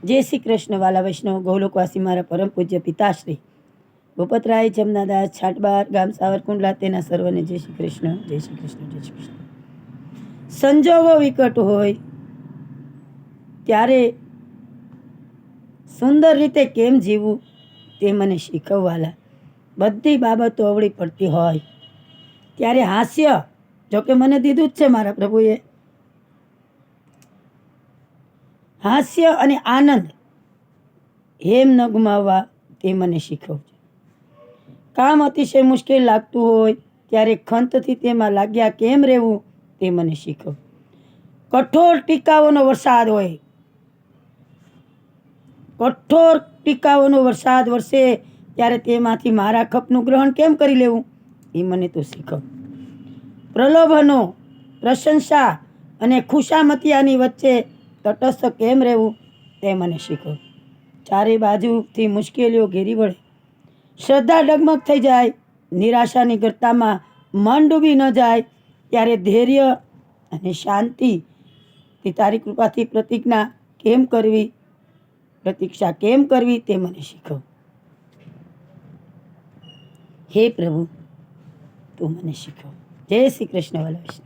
जय श्री कृष्ण वाला वैष्णव गौलोकवासी मारा परम पूज्य पिताश्री भूपतराय जमनादास छाटबार गाम सावरकुंडला तेना सर्वने जय श्री कृष्ण जय श्री कृष्ण जय श्री कृष्ण। संजोगो विकट होय त्यारे सुंदर रीते केम जीवવું તે મને શીખવવાલા। બધી બાબતો અવળી પડતી હોય ત્યારે હાસ્ય, જોકે મને દીધું જ છે મારા પ્રભુએ, હાસ્ય અને આનંદ હેમ ન ગુમાવવા તે મને શીખવજો। કામ અતિશય મુશ્કેલ લાગતું હોય ત્યારે ખંતથી તેમાં લાગ્યા કેમ રહેવું તે મને શીખવ। કઠોર ટીકાઓનો વરસાદ હોય, કઠોર ટીકાઓનો વરસાદ વરસે ત્યારે તેમાંથી મારા ખપનું ગ્રહણ કેમ કરી લેવું એ મને તો શીખવ। પ્રલોભનો, પ્રશંસા અને ખુશામતિયાની વચ્ચે તટસ્થ કેમ રહેવું તે મને શીખવ। ચારે બાજુથી મુશ્કેલીઓ ઘેરી વળે, શ્રદ્ધા ડગમગ થઈ જાય, નિરાશાની ગર્તામાં મન ડૂબી ન જાય ત્યારે ધૈર્ય અને શાંતિ તે તારી કૃપાથી પ્રતીક્ષા કેમ કરવી તે મને શીખવ। હે પ્રભુ તું મને શીખવ। જય શ્રી કૃષ્ણ વાલા વિષ્ણુ।